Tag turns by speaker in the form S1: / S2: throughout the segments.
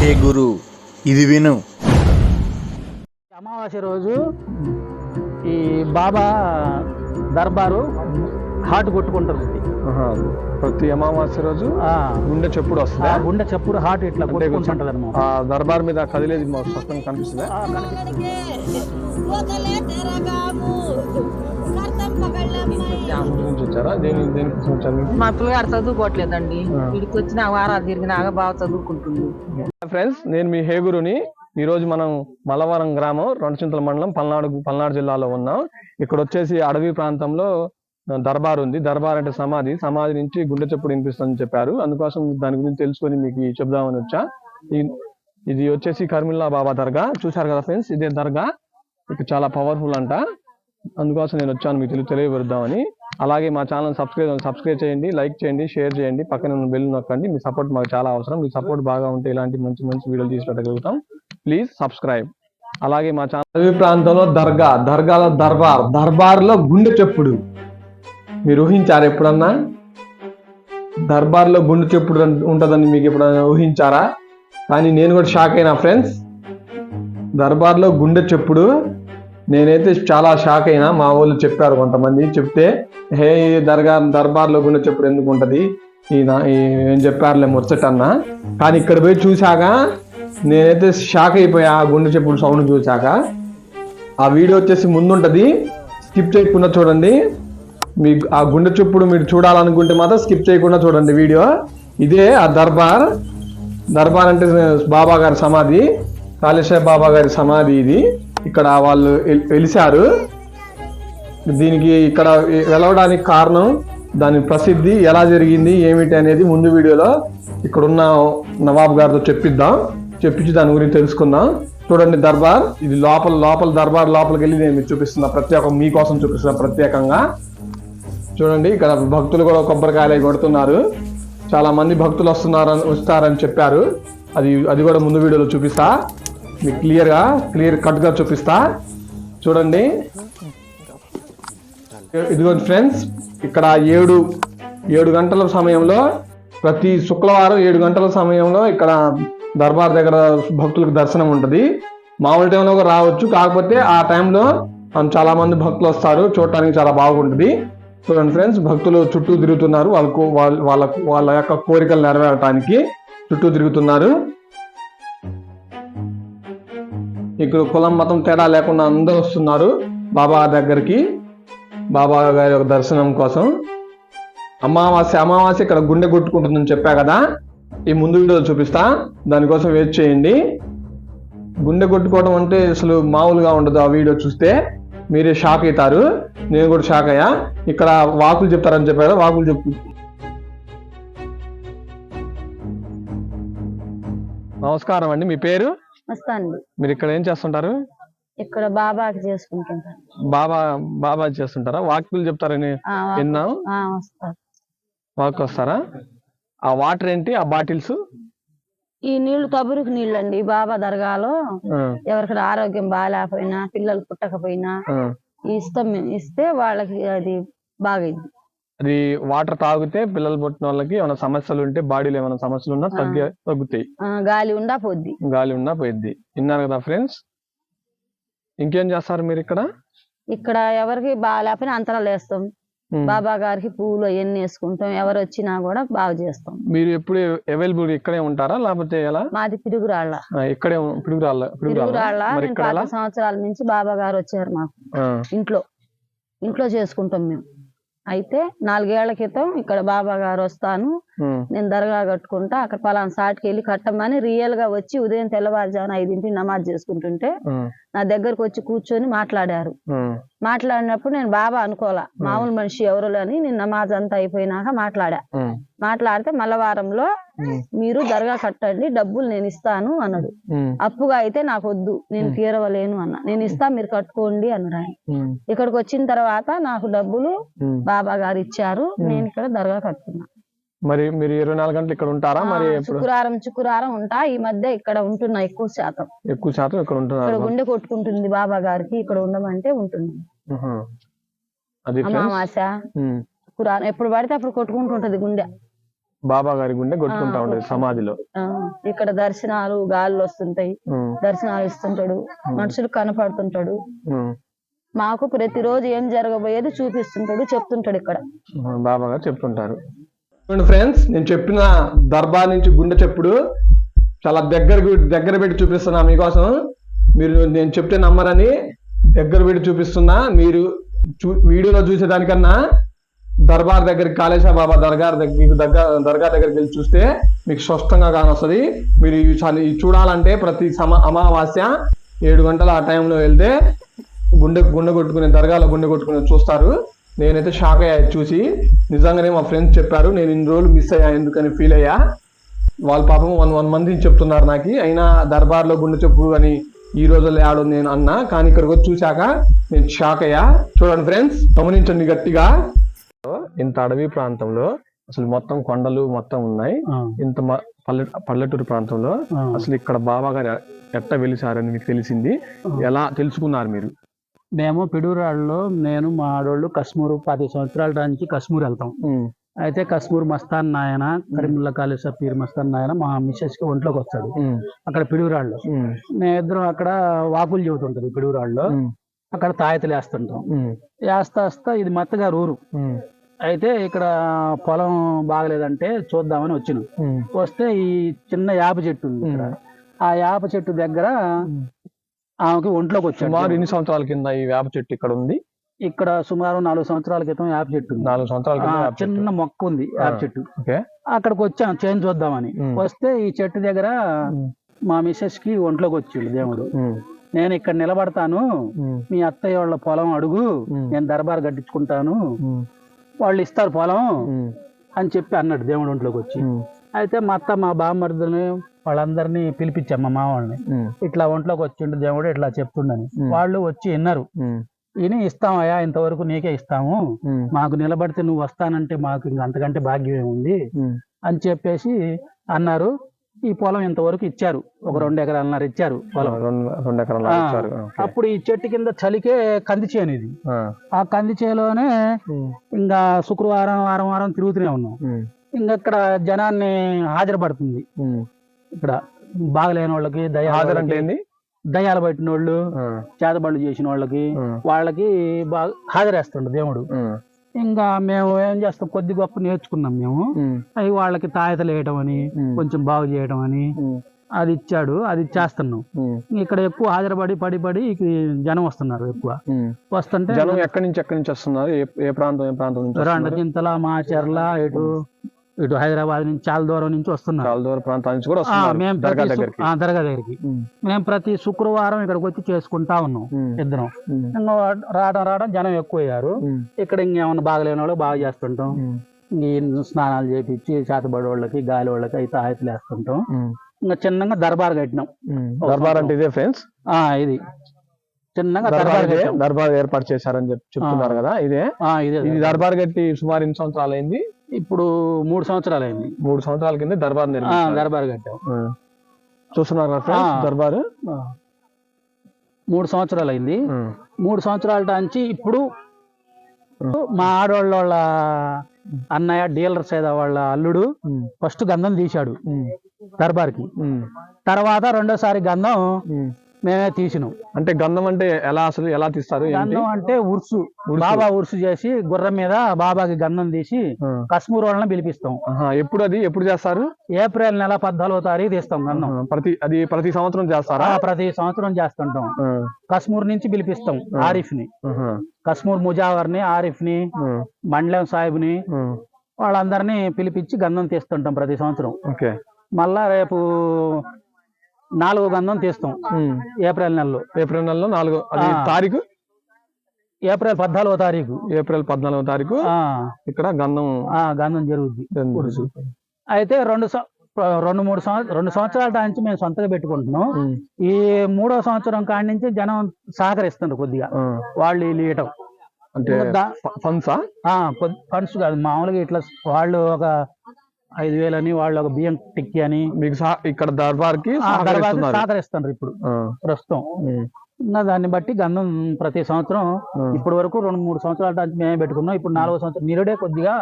S1: హే గురు ఇది విను.
S2: అమావాస్య రోజు ఈ బాబా దర్బారు హార్ట్ కొట్టుకుంటుంది.
S3: ప్రతి అమావాస్య రోజు గుండె చెప్పుడు వస్తుంది.
S2: గుండె చెప్పుడు హార్ట్ ఇట్లా కొట్టుకుంటుంటది అన్నమాట.
S3: ఆ దర్బార్ మీద కదిలేది మాకు స్పష్టంగా కనిపిస్తుంది. వచ్చారా? దేనికోసం వచ్చారు?
S4: మా పిల్లగాడు చదువుకోవట్లేదండి. వీడికి వచ్చిన వారాలు తిరిగినాక బాగా చదువుకుంటుంది.
S3: ఫ్రెండ్స్, నేను మీ హేగురుని. ఈ రోజు మనం మల్లవరం గ్రామం, రెండచింతల మండలం, పల్నాడు జిల్లాలో ఉన్నాం. ఇక్కడ వచ్చేసి అడవి ప్రాంతంలో దర్బార్ ఉంది. దర్బార్ అంటే సమాధి నుంచి గుండె చెప్పుడు వినిపిస్తుందని చెప్పారు. అందుకోసం దాని గురించి తెలుసుకొని మీకు చెప్దామని వచ్చా. ఇది వచ్చేసి కర్మిల్లా బాబా దర్గా. చూసారు కదా ఫ్రెండ్స్, ఇదే దర్గా. ఇక్కడ చాలా పవర్ఫుల్ అంట. అందుకోసం నేను వచ్చాను మీకు తెలియబెడదామని. అలాగే మా ఛానల్ సబ్స్క్రైబ్ చేయండి, లైక్ చేయండి, షేర్ చేయండి, పక్కన ఉన్న బెల్ నొక్కండి. మీ సపోర్ట్ మాకు చాలా అవసరం. మీ సపోర్ట్ బాగా ఉంటే ఇలాంటి మంచి వీడియోలు తీసుకోగలుగుతాం. Please subscribe. అలాగే మా ఛానల్ అడవి ప్రాంతంలో దర్గాలో దర్బార్లో గుండె చెప్పుడు మీరు ఊహించారా? ఎప్పుడన్నా దర్బార్లో గుండె చెప్పుడు ఉంటుందని మీకు ఎప్పుడన్నా ఊహించారా? కానీ నేను కూడా షాక్ అయినా ఫ్రెండ్స్. దర్బార్లో గుండె చెప్పుడు నేనైతే చాలా షాక్ అయినా. మా వాళ్ళు చెప్పారు, కొంతమంది చెప్తే, హే దర్బార్లో గుండె చెప్పుడు ఎందుకు ఉంటుంది ఏం చెప్పారులే ముచ్చటన్నా. కానీ ఇక్కడ పోయి చూశాక నేనైతే షాక్ అయిపోయా. ఆ గుండె చెప్పుడు సౌండ్ చూశాక. ఆ వీడియో వచ్చేసి ముందుంటది, స్కిప్ చేయకుండా చూడండి. మీకు ఆ గుండె చెప్పుడు మీరు చూడాలనుకుంటే మాత్రం స్కిప్ చేయకుండా చూడండి వీడియో. ఇదే ఆ దర్బార్ అంటే బాబా గారి సమాధి, కాళేశ్వర బాబా గారి సమాధి. ఇది ఇక్కడ వాళ్ళు వెలిశారు. దీనికి ఇక్కడ వెలవడానికి కారణం, దాని ప్రసిద్ధి ఎలా జరిగింది ఏమిటి అనేది ముందు వీడియోలో ఇక్కడున్న నవాబ్ గారితో చెప్పించి దాని గురించి తెలుసుకుందాం. చూడండి దర్బార్. ఇది లోపల దర్బార్ లోపలికి వెళ్ళి నేను మీకు చూపిస్తున్నా, మీకోసం చూపిస్తున్నా ప్రత్యేకంగా. చూడండి, ఇక్కడ భక్తులు కూడా కొబ్బరికాయలు కొడుతున్నారు. చాలా మంది భక్తులు వస్తారని చెప్పారు. అది కూడా ముందు వీడియోలో చూపిస్తా మీకు క్లియర్ కట్గా చూపిస్తా. చూడండి, ఇదిగోండి ఫ్రెండ్స్, ఇక్కడ 7 గంటల సమయంలో, ప్రతి శుక్రవారం 7 గంటల సమయంలో ఇక్కడ దర్బార్ దగ్గర భక్తులకు దర్శనం ఉంటుంది. మామూలు టైంలో కూడా రావచ్చు, కాకపోతే ఆ టైంలో చాలా మంది భక్తులు వస్తారు. చూడటానికి చాలా బాగుంటుంది. చూడండి ఫ్రెండ్స్, భక్తులు చుట్టూ తిరుగుతున్నారు. వాళ్ళ యొక్క కోరికలు నెరవేరటానికి చుట్టూ తిరుగుతున్నారు. ఇక్కడ కులం మతం తేడా లేకుండా అందరూ వస్తున్నారు బాబా దగ్గరికి, బాబా గారి యొక్క దర్శనం కోసం. అమావాస్య ఇక్కడ గుండె కొట్టుకుంటుందని చెప్పా కదా, ఈ ముందు వీడియోలో చూపిస్తా. దానికోసం వెయిట్ చేయండి. గుండె కొట్టుకోవడం అంటే అసలు మామూలుగా ఉండదు. ఆ వీడియో చూస్తే మీరే షాక్ అవుతారు. నేను కూడా షాక్ అయ్యా. ఇక్కడ వాకులు చెప్తారని చెప్పారు, వాకులు చెప్పు. నమస్కారం అండి, మీ పేరు? మీరు ఇక్కడ ఏం చేస్తుంటారు?
S4: ఇక్కడ బాబాకి చేసుకుంటుంటారు.
S3: బాబా చేస్తుంటారా? వాకులు చెప్తారని విన్నాం. వాక్ వస్తారా? ఆ వాటర్ ఏంటి? ఆ బాటిల్స్?
S4: ఈ నీళ్లు తబురుకు నీళ్ళు అండి. బాబా దర్గాలో ఎవరికైనా ఆరోగ్యం బాగాలేకపోయినా, పిల్లలు పుట్టకపోయినా ఇస్తే వాళ్ళకి అది బాగైంది.
S3: అది వాటర్ తాగితే పిల్లలు పుట్టిన వాళ్ళకి ఏమైనా సమస్యలు ఉంటే, బాడీలో ఏమైనా సమస్యలు ఉన్నా తగ్గుతాయి. గాలి ఉండా పోయిద్ది. విన్నారు కదా ఫ్రెండ్స్. ఇంకేం చేస్తారు మీరు ఇక్కడ? ఇక్కడ
S4: ఎవరికి బాగాలేకపోయినా అంతరాలు వేస్తాం. బాబా గారికి పూలు అవన్నీ వేసుకుంటాం. ఎవరు వచ్చినా కూడా బాగా చేస్తాం.
S3: మీరు ఎప్పుడు అవైలబుల్ ఇక్కడే ఉంటారా లేకపోతే ఎలా?
S4: మాది పిడుగురాళ్ళ.
S3: ఇక్కడే పిడుగురాళ్ళ
S4: 40 సంవత్సరాల నుంచి బాబా గారు వచ్చారు మాకు. ఇంట్లో చేసుకుంటాం మేము. అయితే 4 ఏళ్ల క్రితం ఇక్కడ బాబా గారు వస్తాను, నేను దర్గా కట్టుకుంటా, అక్కడ పలానా సాటికి వెళ్ళి కట్టమని రియల్ గా వచ్చి ఉదయం తెల్లవారుజామున 5ంటికి నమాజ్ చేసుకుంటుంటే నా దగ్గరకు వచ్చి కూర్చొని మాట్లాడారు. మాట్లాడినప్పుడు నేను బాబా అనుకోవాలా, మామూలు మనిషి ఎవరు అని. నేను నమాజ్ అంతా అయిపోయినాక మాట్లాడితే మల్లవారంలో మీరు దర్గా కట్టండి, డబ్బులు నేను ఇస్తాను అన్నాడు. అప్పుగా అయితే నాకు వద్దు, నేను తీరవలేను అన్న. నేను ఇస్తా, మీరు కట్టుకోండి అన్నాడు ఆయన. ఇక్కడికి వచ్చిన తర్వాత నాకు డబ్బులు బాబా గారు ఇచ్చారు. నేను ఇక్కడ దర్గా కట్టుకున్నా.
S3: మరి మీరు 24 గంటలు ఇక్కడ ఉంటారా? మరి
S4: శుక్రవారం ఉంటా. ఈ మధ్య ఇక్కడ ఉంటున్నా ఎక్కువ శాతం
S3: ఇక్కడ ఉంటున్నారు.
S4: ఇక్కడ గుండె కొట్టుకుంటుంది బాబా గారికి, ఇక్కడ ఉండమంటే ఉంటుంది. అమావాస్య శుక్రవారం ఎప్పుడు పడితే అప్పుడు కొట్టుకుంటుంటది గుండె.
S3: బాబా గారి గుండె కొట్టుకుంటా ఉండేది సమాధిలో.
S4: ఇక్కడ దర్శనాలు గాళ్ళు వస్తుంటాయి, దర్శనాలు ఇస్తుంటాడు, మనుషులు కనపడుతుంటాడు. మాకు ప్రతిరోజు ఏం జరగబోయేది చూపిస్తుంటాడు, చెప్తుంటాడు ఇక్కడ
S3: బాబా గారు చెప్తుంటారు. ఫ్రెండ్స్, నేను చెప్పిన దర్బార్ నుంచి గుండె చెప్పుడు చాలా దగ్గర పెట్టి చూపిస్తున్నా మీకోసం. మీరు నేను చెప్తే నమ్మరని దగ్గర పెట్టి చూపిస్తున్నా. మీరు వీడియోలో చూసేదానికన్నా దర్బార్ దగ్గరికి, కాళేశ్వర బాబా దర్గా దగ్గరికి వెళ్ళి చూస్తే మీకు స్పష్టంగా కానొస్తుంది. మీరు ఇవి చూడాలంటే ప్రతి అమావాస్య 7 గంటల ఆ టైంలో వెళ్తే గుండె కొట్టుకునే దర్గాలో గుండె కొట్టుకునే చూస్తారు. నేనైతే షాక్ అయ్యా చూసి. నిజంగానే మా ఫ్రెండ్స్ చెప్పారు, నేను ఇన్ని రోజులు మిస్ అయ్యా ఎందుకని ఫీల్ అయ్యా. వాళ్ళ పాపం 1 మంది చెప్తున్నారు నాకు. అయినా దర్బార్లో గుండె చెప్పుడు అని ఈ రోజుల్లో ఆడు నేను అన్నా, కానీ ఇక్కడికి వచ్చి చూశాక నేను షాక్ అయ్యా. చూడండి ఫ్రెండ్స్, గమనించండి గట్టిగా. ఇంత అడవి ప్రాంతంలో అసలు మొత్తం కొండలు మొత్తం ఉన్నాయి. ఇంత పల్లెటూరు ప్రాంతంలో అసలు ఇక్కడ బాబా గారు ఎట్ట వెలిసారని మీకు తెలిసింది? ఎలా తెలుసుకున్నారు మీరు?
S2: మేము పిడుగురాళ్ళలో నేను మా ఆడోళ్ళు కశ్మూరు 10 సంవత్సరాల నుంచి కశ్మూరు వెళ్తాం. అయితే కశ్మూరు మస్తాన్ నాయన, కరీముల్లా కాళేశ్వర పీర్ మస్తాన్ నాయన మా మిస్సెస్ కి ఒంట్లోకి వస్తాడు అక్కడ పిడుగురాళ్ళలో. మేమిద్దరం అక్కడ వాకులు చెబుతుంటది పిడుగురాళ్ళలో. అక్కడ తాయతలు వేస్తుంటాం. వేస్తా ఇది మత్తగారు ఊరు. అయితే ఇక్కడ పొలం బాగలేదంటే చూద్దామని వచ్చినాం. వస్తే ఈ చిన్న యాప చెట్టు ఉంది ఇక్కడ. ఆ యాప చెట్టు దగ్గర ఆమెకి ఒంట్లోకి వచ్చాడు.
S3: సుమారు ఎన్ని సంవత్సరాల కింద ఈ వేప చెట్టు ఇక్కడ ఉంది?
S2: ఇక్కడ సుమారు 4 సంవత్సరాల క్రితం యాప చెట్టు.
S3: 4 సంవత్సరాల
S2: చిన్న మొక్క ఉంది యాప చెట్టు. అక్కడికి వచ్చాం చేంజ్ చూద్దామని. వస్తే ఈ చెట్టు దగ్గర మా మిస్సెస్ కి ఒంట్లోకి వచ్చిండు దేవుడు. నేను ఇక్కడ నిలబడతాను, మీ అత్తయ్య వాళ్ళ పొలం అడుగు, నేను దర్బార్ కట్టించుకుంటాను, వాళ్ళు ఇస్తారు పొలం అని చెప్పి అన్నాడు దేవుడు ఒంట్లోకి వచ్చి. అయితే మా అత్త మా బామ్మర్దుని వాళ్ళందరినీ పిలిపించాం, మా మావాళ్ళని. ఇట్లా ఒంట్లోకి వచ్చిండు దేవుడు ఇట్లా చెప్తుండని. వాళ్ళు వచ్చి విన్నారు. విని ఇస్తామయ్యా, ఇంతవరకు నీకే ఇస్తాము, మాకు నిలబడితే నువ్వు వస్తానంటే మాకు ఇంక అంతకంటే భాగ్యం ఏముంది అని చెప్పేసి అన్నారు. ఈ పొలం ఇంతవరకు ఇచ్చారు, ఒక 2 ఎకరాలన్నర ఇచ్చారు పొలం.
S3: 2 ఎకరాలు.
S2: అప్పుడు ఈ చెట్టు కింద చలికే కంది చేను ఇది. ఆ కంది చేలోనే ఇంకా శుక్రవారం వారం తిరుగుతూనే ఉన్నాం. ఇంకా ఇక్కడ జనాన్ని హాజరుపడుతుంది. ఇక్కడ బాగలేని వాళ్ళకి దయ్యాలు పట్టిన వాళ్ళు, చేతబడులు చేసిన వాళ్ళకి బాగా హాజరేస్తుండ దేవుడు. ఇంకా మేము ఏం చేస్తాం, కొద్ది గొప్ప నేర్చుకున్నాం మేము. అవి వాళ్ళకి తాయతలు వేయటం అని, కొంచెం బాగు చేయటం అని అది ఇచ్చాడు, అది చేస్తున్నాం. ఇక్కడ ఎక్కువ హాజరుపడి పడి జనం వస్తున్నారు. ఎక్కువ వస్తుంటే
S3: జనం ఎక్కడి నుంచి వస్తున్నారు? ఏ ప్రాంతం?
S2: చింతల, మాచర్ల, ఇటు హైదరాబాద్ నుంచి చాలా దూరం నుంచి వస్తున్నారు.
S3: చాలా దూర ప్రాంతాల నుంచి కూడా మేము దర్గా
S2: దగ్గరికి మేము ప్రతి శుక్రవారం ఇక్కడికి వచ్చి చేసుకుంటా ఉన్నాం ఇద్దరం. ఇంకా రావడం జనం ఎక్కువ అయ్యారు. ఇక్కడ ఇంకేమన్నా బాగలేని వాళ్ళు బాగా చేస్తుంటాం. ఈ స్నానాలు చేపించి చేతబడి వాళ్ళకి, గాలి వాళ్ళకి అయితే తాయతలు వేస్తుంటాం. ఇంకా చిన్నగా దర్బార్ కట్టినాం.
S3: దర్బార్ అంటే ఇదే ఫ్రెండ్స్, ఇది
S2: చిన్నగా
S3: దర్బార్ ఏర్పాటు చేశారని చెప్తున్నారు కదా. ఇదే దర్బార్ కట్టి సుమారు ఎన్ని సంవత్సరాలు అయింది?
S2: ఇప్పుడు 3 సంవత్సరాలు అయింది.
S3: 3 సంవత్సరాల కింద దర్బార్
S2: కట్టాం. చూస్తున్నారు
S3: దర్బార్
S2: 3 సంవత్సరాలు అయింది. 3 సంవత్సరాల నుంచి ఇప్పుడు మా ఆడవాళ్ళ అన్నయ్య డీలర్ సైదా వాళ్ళ అల్లుడు ఫస్ట్ గంధం తీశాడు దర్బార్కి. తర్వాత రెండోసారి గంధం మేమే తీసినాం.
S3: అంటే గంధం అంటే ఎలా తీస్తారు?
S2: గంధం అంటే ఉర్సు, బాబా ఉర్సు చేసి గుర్రం మీద బాబాకి గంధం తీసి కశ్మూర్ వాళ్ళని పిలిపిస్తాం.
S3: ఎప్పుడు చేస్తారు?
S2: ఏప్రిల్ నెల 14వ తారీఖు తీస్తాం గంధం.
S3: ప్రతి సంవత్సరం చేస్తారా?
S2: ప్రతి సంవత్సరం చేస్తుంటాం. కశ్మూర్ నుంచి పిలిపిస్తాం ఆరిఫ్ ని, కశ్మూర్ ముజావర్ ని, ఆరిఫ్ ని, మండలం సాహిబ్ ని, వాళ్ళందరినీ పిలిపించి గంధం తీస్తుంటాం ప్రతి సంవత్సరం. మళ్ళా రేపు 4వ గంధం తీస్తాం ఏప్రిల్ నెలలో.
S3: 4వ తారీఖు,
S2: ఏప్రిల్ 14వ తారీఖు.
S3: ఏప్రిల్ 14వ తారీఖు ఇక్కడ
S2: గంధం జరుగుద్ది. అయితే 2 సంవత్సరాల నుంచి మేము సొంతగా పెట్టుకుంటున్నాం. ఈ 3వ సంవత్సరం కాడి నుంచి జనం సహకరిస్తున్నారు కొద్దిగా. వాళ్ళు వీళ్ళు ఇయటం
S3: అంటే
S2: ఫండ్స్ కాదు, మామూలుగా ఇట్లా వాళ్ళు ఒక 5,000 అని, వాళ్ళు ఒక బియ్యం టిక్కి అని
S3: మీకు ఇక్కడ దర్బార్ కి సహకరిస్తున్నారు
S2: ఇప్పుడు ప్రస్తుతం. ఇంకా దాన్ని బట్టి గంధం ప్రతి సంవత్సరం ఇప్పటి వరకు 2-3 సంవత్సరాల నుంచి మేమే పెట్టుకున్నాం. ఇప్పుడు 4వ సంవత్సరం నిరుడే కొద్దిగా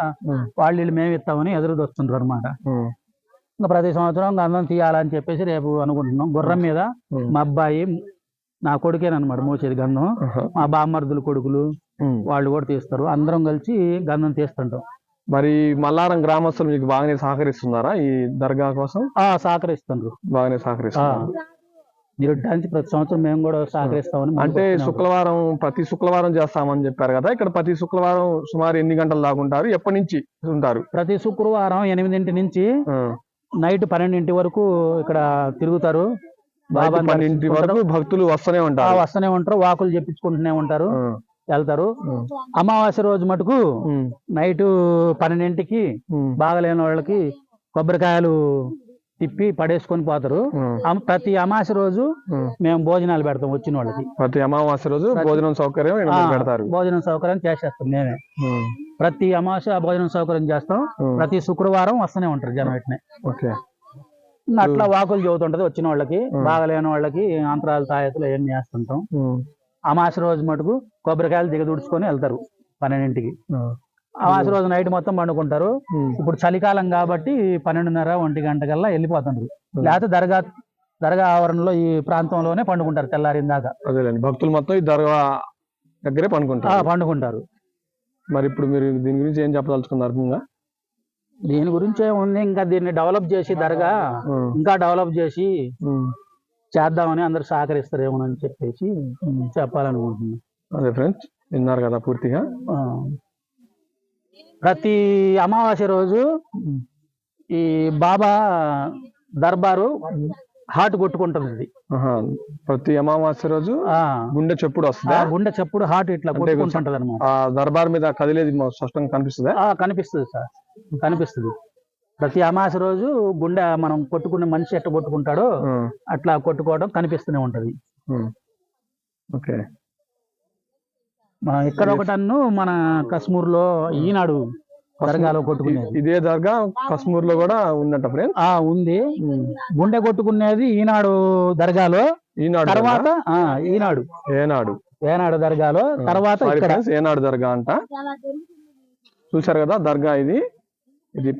S2: వాళ్ళు మేము ఇస్తామని ఎదురు వస్తుంటారు అనమాట. ఇంకా ప్రతి సంవత్సరం గంధం తీయాలని చెప్పేసి రేపు అనుకుంటున్నాం. గుర్రం మీద మా అబ్బాయి నా కొడుకేనమాట మోసేది గంధం. మా బామ్మర్దులు కొడుకులు వాళ్ళు కూడా తీస్తారు. అందరం కలిసి గంధం తీస్తుంటాం.
S3: మరి మల్లారం గ్రామస్తులు మీకు బాగానే సహకరిస్తున్నారా ఈ దర్గా కోసం?
S2: సహకరిస్తుండ్రు,
S3: బాగానే సహకరిస్తున్నారు.
S2: నిరుడ్డానికి ప్రతి సంవత్సరం మేము కూడా సహకరిస్తామని.
S3: అంటే ప్రతి శుక్రవారం చేస్తామని చెప్పారు కదా, ఇక్కడ ప్రతి శుక్రవారం సుమారు ఎన్ని గంటలు దాకుంటారు, ఎప్పటి నుంచి ఉంటారు?
S2: ప్రతి శుక్రవారం 8 నుంచి నైట్ 12 వరకు ఇక్కడ తిరుగుతారు.
S3: 12 వరకు భక్తులు వస్తూనే ఉంటారు.
S2: వాకులు చెప్పించుకుంటూనే ఉంటారు, వెళ్తారు. అమావాస్య రోజు మటుకు నైట్ 12కి బాగలేని వాళ్ళకి కొబ్బరికాయలు తిప్పి పడేసుకొని పోతారు. ప్రతి అమావాస్య రోజు మేము భోజనాలు పెడతాం వచ్చిన వాళ్ళకి.
S3: ప్రతి అమావాస్య రోజు భోజనం సౌకర్యం పెడతారు.
S2: భోజనం సౌకర్యం చేసేస్తాం మేమే. ప్రతి అమావాస్య భోజనం సౌకర్యం చేస్తాం. ప్రతి శుక్రవారం వస్తూనే ఉంటారు జనం ఇట్నే. అట్లా వాకులు చెబుతుంటది వచ్చిన వాళ్ళకి, బాగలేని వాళ్ళకి అంతరాలు తాయెత్తులు అవన్నీ వేస్తుంటాం. అమావాస్య రోజు మటుకు కొబ్బరికాయలు దిగదుడుచుకొని వెళ్తారు 12కి. అమావాస్య రోజు నైట్ మొత్తం పండుకుంటారు. ఇప్పుడు చలికాలం కాబట్టి 12:30-1 గంటకల్లా వెళ్ళిపోతుంటారు. లేకపోతే దర్గా ఆవరణలో ఈ ప్రాంతంలోనే పండుకుంటారు తెల్లారిన దాకా.
S3: భక్తులు మొత్తం ఈ దర్గా దగ్గరే
S2: పండుకుంటారు.
S3: మరి ఇప్పుడు మీరు దీని గురించి ఏం చెప్పదలుచుకున్నారు?
S2: దీని గురించి ఏముంది, ఇంకా దీన్ని డెవలప్ చేసి దర్గా ఇంకా డెవలప్ చేసి చేద్దామని అందరు సహకరిస్తారేమోనని చెప్పేసి చెప్పాలనుకుంటున్నాను.
S3: అదే ఫ్రెండ్స్, విన్నారు కదా పూర్తిగా.
S2: ప్రతి అమావాస్య రోజు ఈ బాబా దర్బారు హార్ట్ కొట్టుకుంటుంది.
S3: ప్రతి అమావాస్య రోజు గుండె చెప్పుడు వస్తుంది.
S2: గుండె చెప్పుడు హార్ట్ ఇట్లా కొట్టుకుంటుంటది అనమాట.
S3: దర్బార్ మీద కదిలేది స్పష్టంగా కనిపిస్తుంది.
S2: కనిపిస్తుంది సార్, కనిపిస్తుంది. ప్రతి అమావాస్య రోజు గుండె మనం కొట్టుకునే మనిషి ఎట్లా కొట్టుకుంటాడో అట్లా కొట్టుకోవడం కనిపిస్తూనే ఉంటది.
S3: ఓకే,
S2: ఇక్కడ ఒకటన్ను మన కశ్మూర్ లో ఈనాడు దర్గాలో కొట్టుకునేది.
S3: ఇదే దర్గా కశ్మూర్ లో కూడా ఉందంట ఫ్రెండ్.
S2: ఉంది. గుండె కొట్టుకునేది ఈనాడు దర్గాలో. తర్వాత ఏనాడు దర్గాలో, తర్వాత
S3: ఏనాడు దర్గా అంట. చూసారు కదా దర్గా ఇది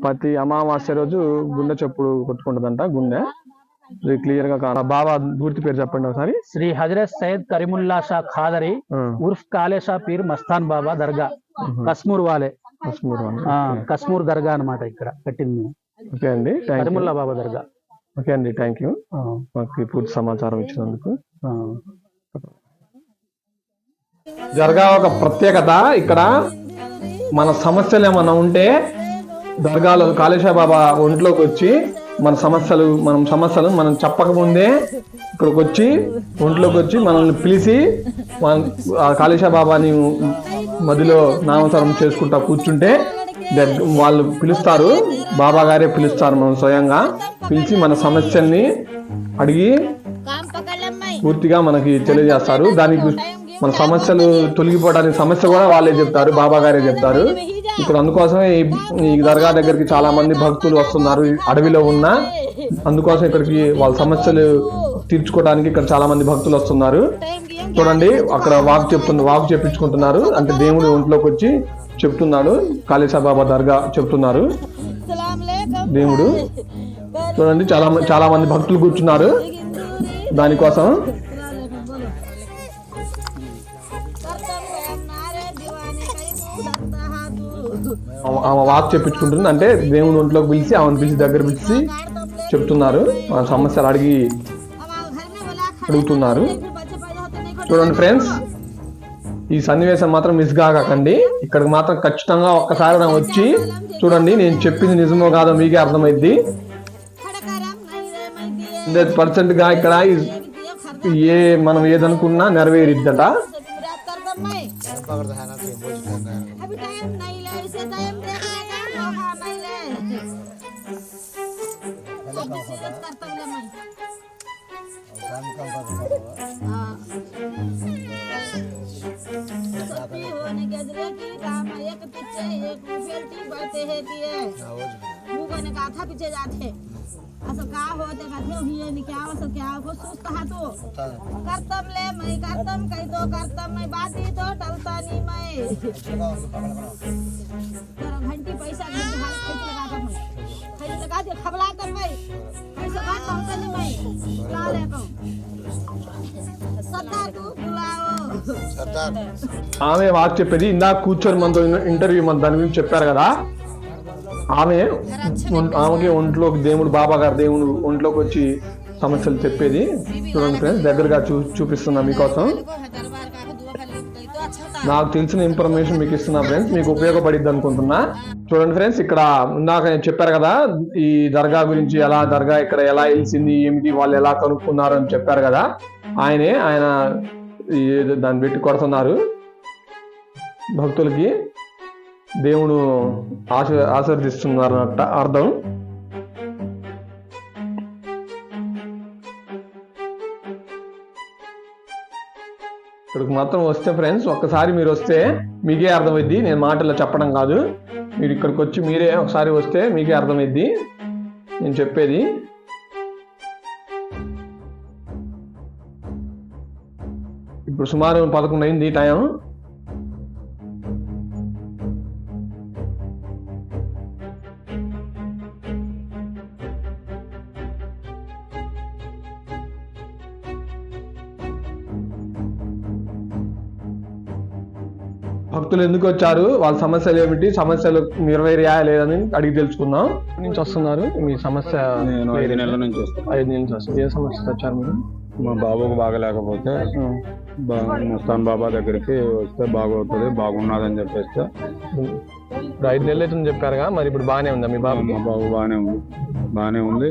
S3: ప్రతి అమావాస్య రోజు గుండె చెప్పుడు కొట్టుకుంటుందంట. గుండె ఇది క్లియర్ గా బాబా పూర్తి పేరు చెప్పండి ఒకసారి.
S2: శ్రీ హజరత్ సయ్యద్ కరీముల్లా షా ఖాదరి ఉర్ఫ్ కాలే షా పీర్ మస్తాన్ బాబా దర్గా, కశ్మూర్ కశ్మూర్ దర్గా అన్నమాట ఇక్కడ కట్టింది.
S3: ఓకే అండి,
S2: కరీముల్లా బాబా దర్గా.
S3: ఓకే అండి, థ్యాంక్ యూ మాకు పూర్తి సమాచారం ఇచ్చినందుకు. దర్గా ఒక ప్రత్యేకత, ఇక్కడ మన సమస్యలు ఏమన్నా ఉంటే దర్గాలో కాళేశ్వర బాబా ఒంట్లోకి వచ్చి మన సమస్యలు మనం చెప్పకముందే ఇక్కడికి వచ్చి ఒంట్లోకి వచ్చి మనల్ని పిలిచి కాళేశ్వర బాబాని మదిలో నామస్మరణం చేసుకుంటా కూర్చుంటే వాళ్ళు పిలుస్తారు. బాబా గారే పిలుస్తారు, మనం స్వయంగా పిలిచి మన సమస్యల్ని అడిగి పూర్తిగా మనకి తెలియజేస్తారు. దానికి మన సమస్యలు తొలగిపోవడానికి సమస్య కూడా వాళ్ళే చెప్తారు, బాబా గారే చెప్తారు. ఇప్పుడు అందుకోసమే ఈ దర్గా దగ్గరికి చాలా మంది భక్తులు వస్తున్నారు. అడవిలో ఉన్న అందుకోసం ఇక్కడికి వాళ్ళ సమస్యలు తీర్చుకోవడానికి ఇక్కడ చాలా మంది భక్తులు వస్తున్నారు. చూడండి అక్కడ వాక్ చెప్పించుకుంటున్నారు. అంటే దేవుడు ఒంట్లోకి వచ్చి చెప్తున్నాడు. కాళేశ్వర బాబా దర్గా చెప్తున్నారు దేవుడు. చూడండి చాలా మంది భక్తులు కూర్చున్నారు దానికోసం. ఆమె వాక్ చెప్పించుకుంటుంది. అంటే దేవుడు ఒంట్లోకి పిలిచి ఆమెను పిలిచి దగ్గర పిలిచి చెప్తున్నారు, మన సమస్యలు అడుగుతున్నారు. చూడండి ఫ్రెండ్స్, ఈ సన్నివేశం మాత్రం మిస్ కాకండి. ఇక్కడికి మాత్రం ఖచ్చితంగా ఒక్కసారి వచ్చి చూడండి. నేను చెప్పింది నిజమో కాదో మీకే అర్థమైద్ది. 100% గా ఇక్కడ మనం ఏదనుకున్నా నెరవేరిద్దట.
S5: पीछे जाते असं का होते का हुए क्या असं क्या को सुस्त हाथो करतम ले मैं करतम कई तो करतम मैं बाती तो टलता नहीं मैं तेरा घंटी पैसा घंटी हाथ खरीद लगा कर मैं खरीद लगा दे खबला कर मैं पैसा बात टलता नहीं मैं ला ले को सरदार को बुलाओ
S3: ఆమె వాక్ చెప్పేది ఇందాక కూర్చొని మనతో ఇంటర్వ్యూ మన దాని గురించి చెప్పారు కదా, ఆమెకి ఒంట్లోకి దేవుడు బాబా గారు దేవుడు ఒంట్లోకి వచ్చి సమస్యలు చెప్పేది. చూడండి ఫ్రెండ్స్, దగ్గరగా చూపిస్తున్నా మీకోసం. నాకు తెలిసిన ఇన్ఫర్మేషన్ మీకు ఇస్తున్నా ఫ్రెండ్స్, మీకు ఉపయోగపడిద్ది అనుకుంటున్నా. చూడండి ఫ్రెండ్స్, ఇక్కడ ఇందాక చెప్పారు కదా ఈ దర్గా గురించి, దర్గా ఇక్కడ ఎలా వెలిసింది ఏమిటి, వాళ్ళు ఎలా కనుక్కున్నారు అని చెప్పారు కదా, ఆయన దాన్ని పెట్టి కొడుతున్నారు భక్తులకి, దేవుడు ఆశీర్దిస్తున్నారు అర్థం. ఇక్కడికి మాత్రం వస్తే ఫ్రెండ్స్, ఒక్కసారి మీరు వస్తే మీకే అర్థమైద్ది, నేను మాటల్లో చెప్పడం కాదు, మీరు ఇక్కడికి వచ్చి మీరే ఒకసారి వస్తే మీకే అర్థమైద్ది నేను చెప్పేది. ఇప్పుడు సుమారు 11 అయింది టైం. భక్తులు ఎందుకు వచ్చారు, వాళ్ళ సమస్యలు ఏమిటి, సమస్యలు నెరవేరియా లేదని అడిగి తెలుసుకుందాం. నుంచి వస్తున్నారు మీ సమస్య?
S6: నేను 5 నెలల నుంచి వస్తాను.
S3: 5 నెలల నుంచి వస్తుంది. ఏ సమస్యతో వచ్చారు మీరు?
S6: మా బాబుకు బాగలేకపోతే ముస్తాన్ బాబా దగ్గరికి వస్తే బాగవుతుంది, బాగున్నదని చెప్పేస్తే
S3: ఇప్పుడు 5 నెలలు అవుతుంది చెప్పారుగా, మరి ఇప్పుడు బాగానే ఉందా మీ బాబు?
S6: మా బాబు బాగానే ఉంది,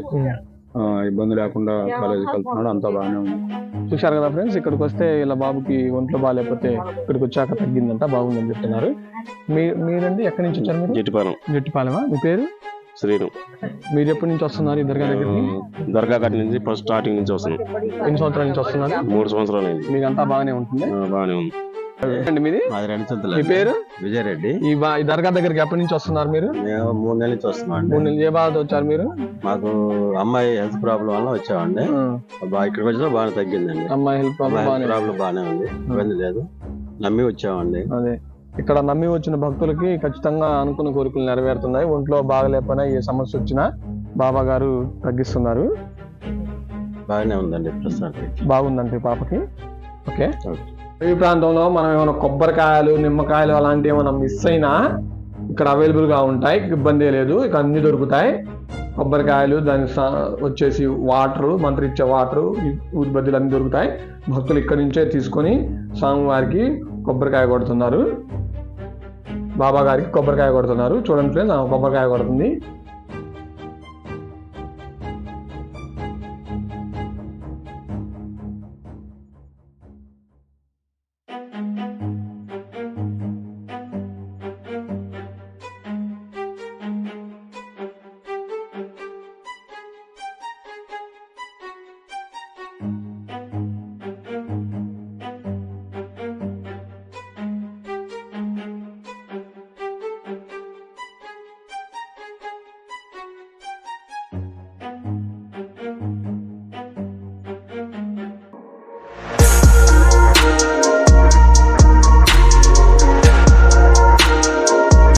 S6: ఇబ్బంది లేకుండా కాలేజీకి వెళ్తున్నాడు, అంతా బాగానే ఉంది.
S3: చూశారు కదా ఫ్రెండ్స్, ఇక్కడికి వస్తే ఇలా బాబుకి ఒంట్లో బాగాలేకపోతే ఇక్కడికి వచ్చాక తగ్గిందంట, బాగుందని చెప్తున్నారు. మీరండి ఎక్కడి నుంచి వచ్చారు మీరు? జట్టిపాలెమా? మీ పేరు?
S7: శ్రీను.
S3: మీరు ఎప్పటి నుంచి వస్తున్నారు ఈ దర్గా దగ్గరికి?
S7: దర్గా కట్ నుంచి ఫస్ట్ స్టార్టింగ్ నుంచి వస్తున్నాం.
S3: ఎన్ని సంవత్సరాల నుంచి వస్తున్నారు?
S7: 3 సంవత్సరాలు అయింది.
S3: మీకు అంతా బాగానే ఉంటుంది?
S7: బాగానే ఉంది.
S3: మీది? మీ పేరు?
S7: విజయరెడ్డి.
S3: ఈ దర్గా దగ్గరికి ఎప్పటి నుంచి వస్తున్నారు మీరు?
S7: మేము 3 నెలల నుంచి వస్తున్నాం.
S3: 3 నెలలు. ఏ బాధతో వచ్చారు మీరు?
S7: మాకు అమ్మాయి హెల్త్ ప్రాబ్లం వల్ల వచ్చామండి. ఇక్కడికి వచ్చినా బాగా తగ్గిందండి.
S3: అమ్మాయి హెల్త్ ప్రాబ్లం
S7: బాగానే ఉంది, ఇబ్బంది లేదు, నమ్మి వచ్చామండి.
S3: అదే, ఇక్కడ నమ్మి వచ్చిన భక్తులకి ఖచ్చితంగా అనుకున్న కోరికలు నెరవేరుతున్నాయి. ఒంట్లో బాగలేకపోయినా ఏ సమస్య వచ్చినా బాబా గారు తగ్గిస్తున్నారు.
S7: బాగానే ఉందండి ప్రస్తుతానికి.
S3: బాగుందండి పాపకి. ఓకే. ఈ ప్రాంతంలో మనం ఏమైనా కొబ్బరికాయలు, నిమ్మకాయలు అలాంటివి ఏమైనా మిస్ అయినా ఇక్కడ అవైలబుల్ గా ఉంటాయి, ఇబ్బంది లేదు, ఇక్కడ అన్ని దొరుకుతాయి. కొబ్బరికాయలు, దాని వచ్చేసి వాటరు, మంత్రిచ్చే వాటరు, ఊదిబద్దీలు అన్ని దొరుకుతాయి. భక్తులు ఇక్కడి నుంచే తీసుకొని స్వామివారికి కొబ్బరికాయ కొడుతున్నారు, బాబా గారికి కొబ్బరికాయ కొడుతున్నారు. చూడండి ఫ్రెండ్స్, కొబ్బరికాయ కొడుతుంది.